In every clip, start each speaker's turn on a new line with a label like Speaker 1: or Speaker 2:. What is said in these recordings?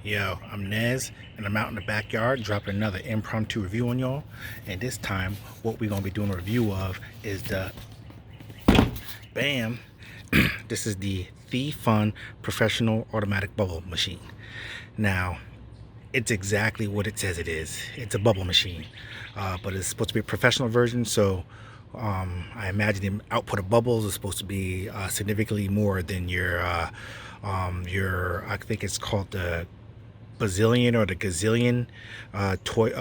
Speaker 1: Yo, I'm Nez, and I'm out in the backyard dropping another impromptu review on y'all. And this time, what we're gonna be doing a review of is the BAM. This is the Theefun Professional Automatic Bubble Machine. Now, it's exactly what it says it is. It's a bubble machine, but it's supposed to be a professional version. So I imagine the output of bubbles is supposed to be significantly more than your I think it's called the bazillion or the gazillion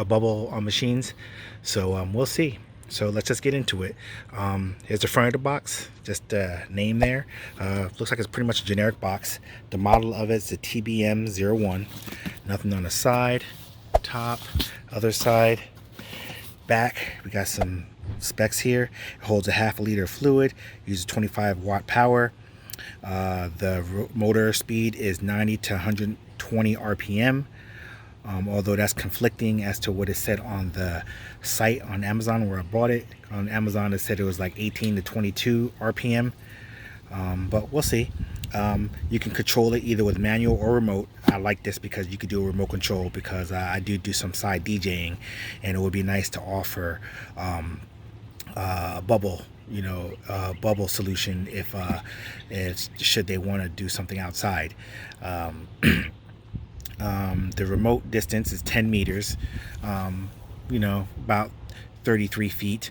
Speaker 1: bubble machines. So we'll see. So let's just get into it. Here's the front of the box, just name there. Looks like it's pretty much a generic box. The model of it's the TBM01. Nothing on the side, top, other side, back. We got some specs here. It holds a half a liter of fluid, uses 25-watt power. The motor speed is 90 to 120 RPM. Although that's conflicting as to what is said on the site on Amazon where I bought it. On Amazon it said it was like 18 to 22 RPM, but we'll see. You can control it either with manual or remote. I like this because you could do a remote control, because I do some side DJing, and it would be nice to offer a bubble bubble solution if should they want to do something outside. The remote distance is 10 meters, about 33 feet,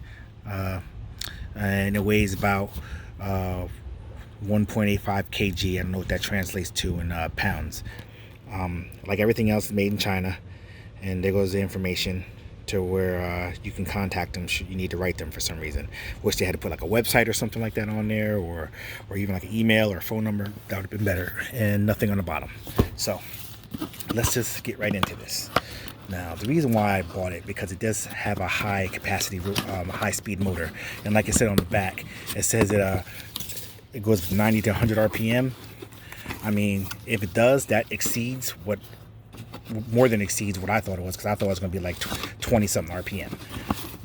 Speaker 1: and it weighs about 1.85 kg. I don't know what that translates to in pounds. Like everything else, made in China, and there goes the information to where you can contact them should you need to write them for some reason. Wish they had to put like a website or something like that on there, or even like an email or a phone number. That would have been better. And nothing on the bottom. So let's just get right into this. Now, the reason why I bought it, because it does have a high capacity, high speed motor, and like I said on the back, it says it goes from 90 to 100 RPM. I mean, if it does, that exceeds more than exceeds what I thought it was, because I thought it was going to be like 20 something RPM,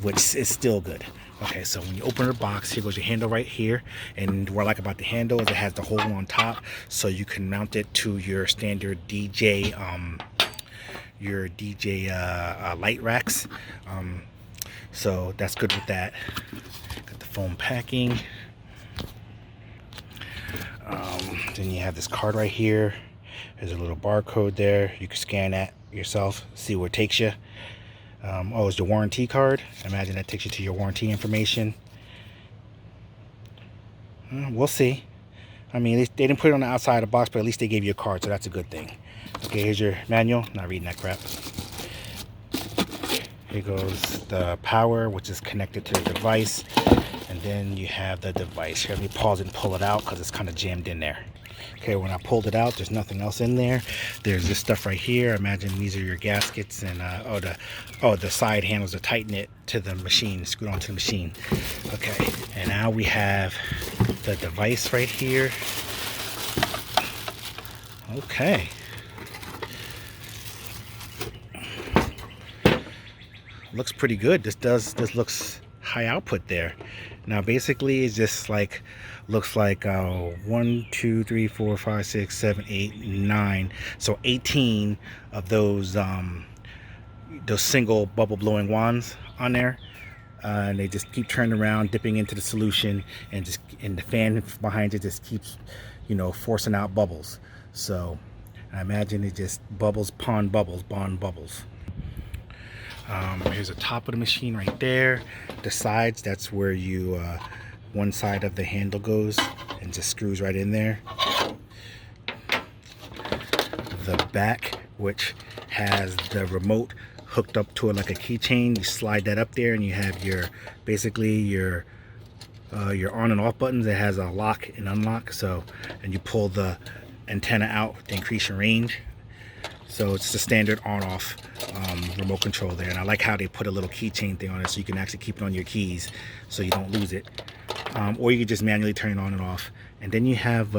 Speaker 1: which is still good. Okay, so when you open the box, here goes your handle right here, and what I like about the handle is it has the hole on top, so you can mount it to your standard DJ light racks. So that's good with that. Got the foam packing. Then you have this card right here. There's a little barcode there. You can scan that yourself, see where it takes you. It's your warranty card. I imagine that takes you to your warranty information. We'll see. I mean, they didn't put it on the outside of the box, but at least they gave you a card, so that's a good thing. Okay, here's your manual. Not reading that crap. Here goes the power, which is connected to the device. And then you have the device. Here, let me pause and pull it out because it's kind of jammed in there. Okay, when I pulled it out, there's nothing else in there. There's this stuff right here. Imagine these are your gaskets, and the side handles to tighten it to the machine, screw onto the machine. Okay, and now we have the device right here. Okay. Looks pretty good. This looks high output there. Now basically it's just like looks like 1 2 3 4 5 6 7 8 9, so 18 of those single bubble blowing wands on there, and they just keep turning around, dipping into the solution, and the fan behind it just keeps forcing out bubbles. So I imagine it just bubbles pond bubbles. Here's the top of the machine right there. The sides, that's where you one side of the handle goes and just screws right in there. The back, which has the remote hooked up to it like a keychain, you slide that up there, and you have your on and off buttons. It has a lock and unlock, and you pull the antenna out to increase your range. So it's the standard on-off remote control there, and I like how they put a little keychain thing on it so you can actually keep it on your keys so you don't lose it. Or you can just manually turn it on and off. And then you have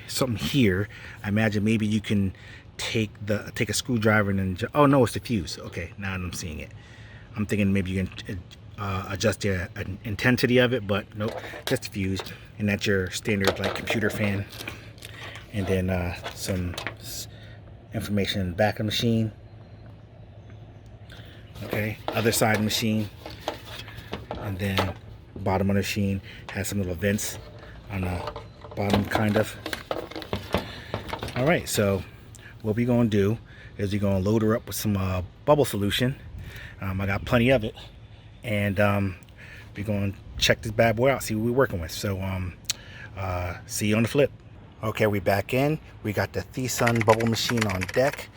Speaker 1: something here. I imagine maybe you can take a screwdriver and then oh no, it's the fuse. Okay, now I'm seeing it. I'm thinking maybe you can adjust the intensity of it, but nope, just the fuse. And that's your standard like computer fan. and then some information in the back of the machine. Okay, other side of the machine, and then bottom of the machine has some little vents on the bottom, kind of. All right, so what we're gonna do is we're gonna load her up with some bubble solution. I got plenty of it, and we're gonna check this bad boy out, see what we're working with. So see you on the flip. Okay, we back in. We got the Theefun bubble machine on deck.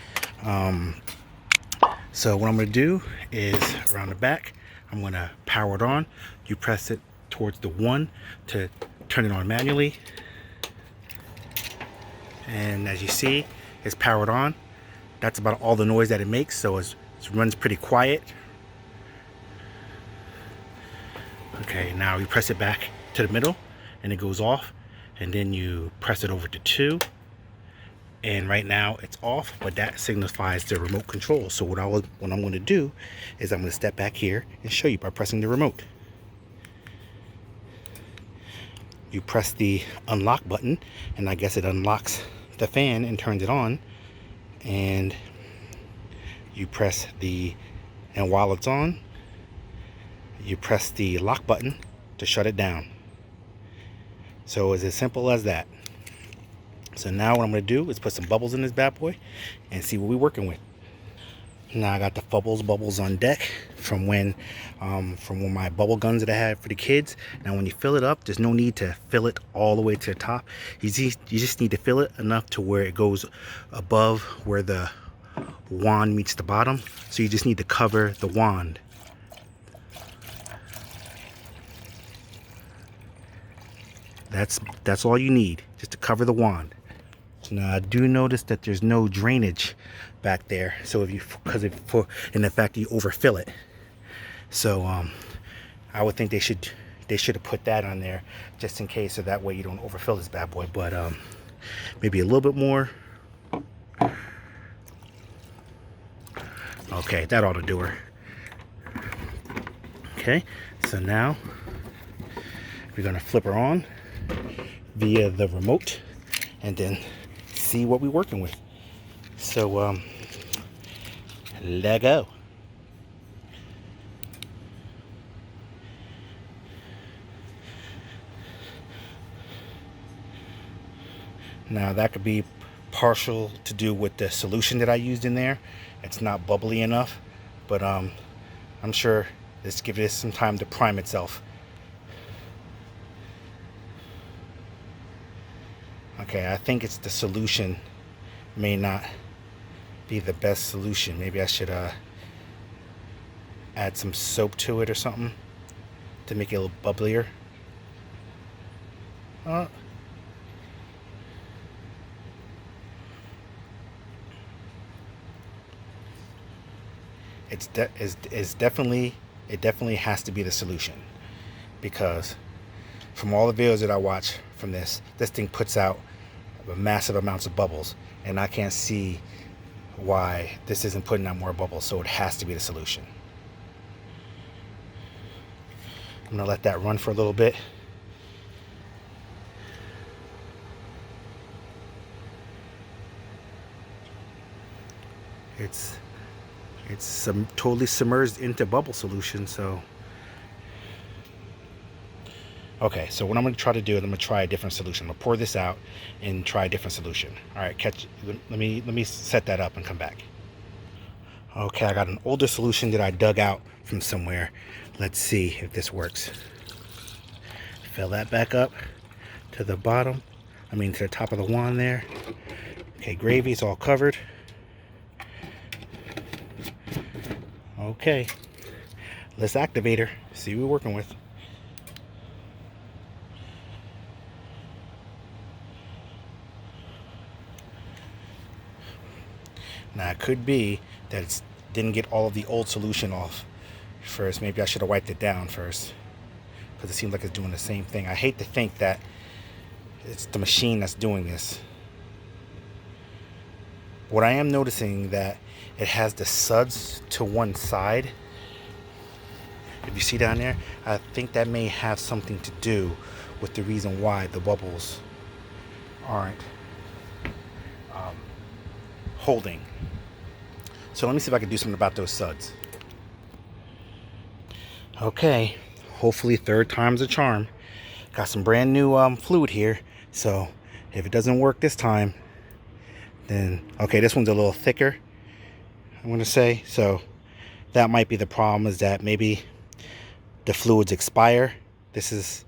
Speaker 1: So what I'm gonna do is around the back, I'm gonna power it on. You press it towards the 1 to turn it on manually. And as you see, it's powered on. That's about all the noise that it makes, so it runs pretty quiet. Okay, now you press it back to the middle and it goes off, and then you press it over to 2, and right now it's off, but that signifies the remote control. So what I'm going to do is I'm going to step back here and show you by pressing the remote. You press the unlock button, and I guess it unlocks the fan and turns it on, and you press and while it's on, you press the lock button to shut it down. So it's as simple as that. So now what I'm going to do is put some bubbles in this bad boy and see what we're working with. Now I got the bubbles on deck from when my bubble guns that I had for the kids. Now when you fill it up, there's no need to fill it all the way to the top. You just need to fill it enough to where it goes above where the wand meets the bottom. So you just need to cover the wand. That's all you need, just to cover the wand. Now I do notice that there's no drainage back there, so in the fact you overfill it. So I would think they should have put that on there just in case, so that way you don't overfill this bad boy. But maybe a little bit more. Okay, that ought to do her. Okay, so now we're gonna flip her on via the remote and then see what we're working with. So let go. Now that could be partial to do with the solution that I used in there. It's not bubbly enough, but I'm sure let's give this some time to prime itself. Okay, I think it's the solution may not be the best solution. Maybe I should add some soap to it or something to make it a little bubblier. It definitely has to be the solution, because from all the videos that I watch from this thing puts out massive amounts of bubbles, and I can't see why this isn't putting out more bubbles, so it has to be the solution. I'm gonna let that run for a little bit. It's totally submerged into bubble solution. So okay, so what I'm going to try to do is I'm going to try a different solution. I'm going to pour this out and try a different solution. All right, let me set that up and come back. Okay, I got an older solution that I dug out from somewhere. Let's see if this works. Fill that back up to the bottom, to the top of the wand there. Okay, gravy's all covered. Okay, let's activate her, see what we're working with. Now it could be that it didn't get all of the old solution off first. Maybe I should have wiped it down first, because it seems like it's doing the same thing. I hate to think that it's the machine that's doing this. What I am noticing that it has the suds to one side. If you see down there, I think that may have something to do with the reason why the bubbles aren't holding. So let me see if I can do something about those suds. Okay, hopefully third time's a charm. Got some brand new fluid here, so if it doesn't work this time, then okay, this one's a little thicker, I'm gonna say, so that might be the problem, is that maybe the fluids expire. This is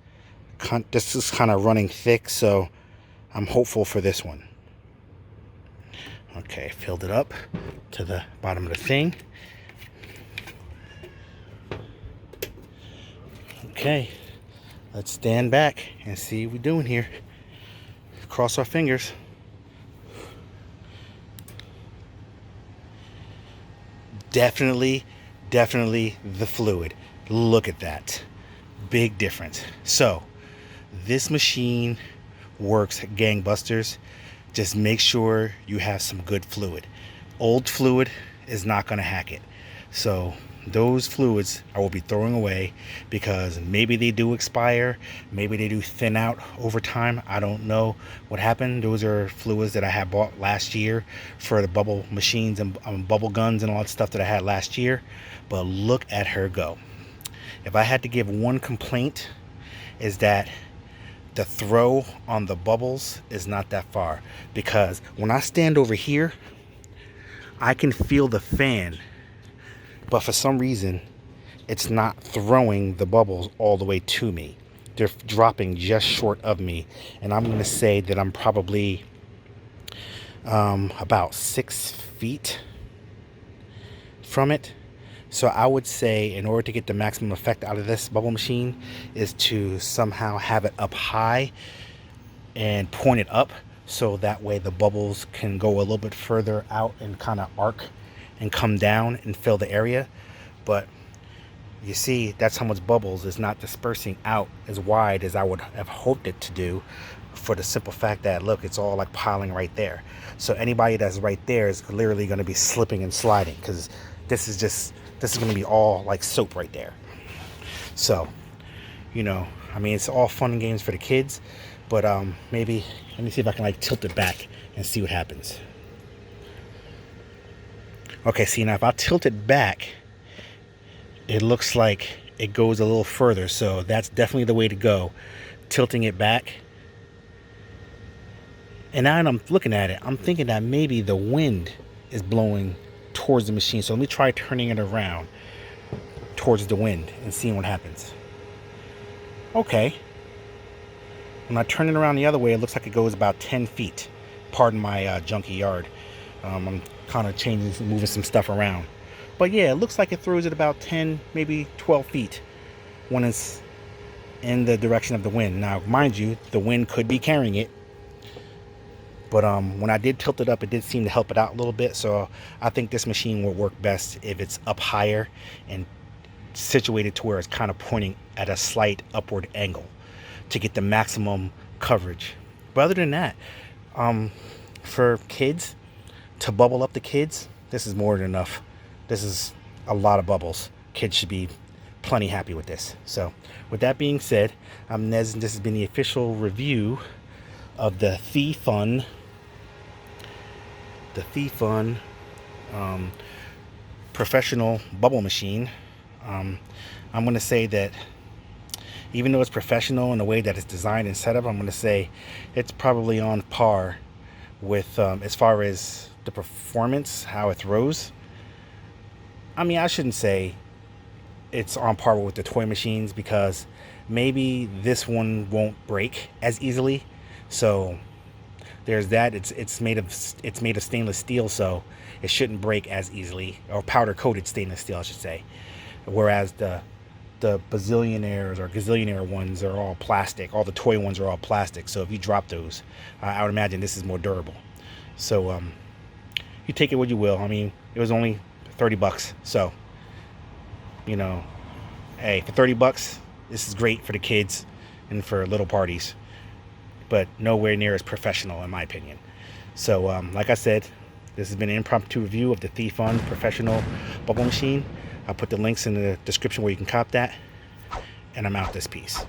Speaker 1: kind of running thick, so I'm hopeful for this one. Okay, filled it up to the bottom of the thing. Okay, let's stand back and see what we're doing here. Cross our fingers. Definitely the fluid. Look at that. Big difference. So, this machine works gangbusters. Just make sure you have some good fluid. Old fluid is not going to hack it. So those fluids I will be throwing away, because maybe they do expire, maybe they do thin out over time. I don't know what happened. Those are fluids that I had bought last year for the bubble machines and bubble guns and all that stuff that I had last year. But look at her go. If I had to give one complaint, is that the throw on the bubbles is not that far, because when I stand over here, I can feel the fan, but for some reason it's not throwing the bubbles all the way to me. They're dropping just short of me, and I'm going to say that I'm probably about 6 feet from it. So I would say, in order to get the maximum effect out of this bubble machine, is to somehow have it up high and point it up, so that way the bubbles can go a little bit further out and kind of arc and come down and fill the area. But you see, that's how much bubbles is not dispersing out as wide as I would have hoped it to do, for the simple fact that, look, it's all like piling right there. So anybody that's right there is literally going to be slipping and sliding, because this is going to be all like soap right there. So, you know, I mean, it's all fun and games for the kids, but maybe, let me see if I can like tilt it back and see what happens. Okay, see, now if I tilt it back, it looks like it goes a little further, so that's definitely the way to go, tilting it back. And now that I'm looking at it, I'm thinking that maybe the wind is blowing towards the machine. So let me try turning it around towards the wind and seeing what happens. Okay. When I turn it around the other way, it looks like it goes about 10 feet. Pardon my junky yard. I'm kind of changing, moving some stuff around. But yeah, it looks like it throws it about 10, maybe 12 feet when it's in the direction of the wind. Now, mind you, the wind could be carrying it. But when I did tilt it up, it did seem to help it out a little bit. So I think this machine will work best if it's up higher and situated to where it's kind of pointing at a slight upward angle to get the maximum coverage. But other than that, for kids, to bubble up the kids, this is more than enough. This is a lot of bubbles. Kids should be plenty happy with this. So with that being said, I'm Nez, and this has been the official review of the Theefun professional bubble machine. I'm going to say that even though it's professional in the way that it's designed and set up, I'm going to say it's probably on par with as far as the performance, how it throws. I mean, I shouldn't say it's on par with the toy machines, because maybe this one won't break as easily. So there's that. It's made of stainless steel, so it shouldn't break as easily, or powder coated stainless steel, I should say. Whereas the bazillionaires or gazillionaire ones are all plastic. All the toy ones are all plastic. So if you drop those, I would imagine this is more durable. So you take it what you will. I mean, it was only $30, so you know, hey, for $30, this is great for the kids and for little parties, but nowhere near as professional in my opinion. So like I said, this has been an impromptu review of the Theefun professional bubble machine. I'll put the links in the description where you can cop that, and I'm out this piece.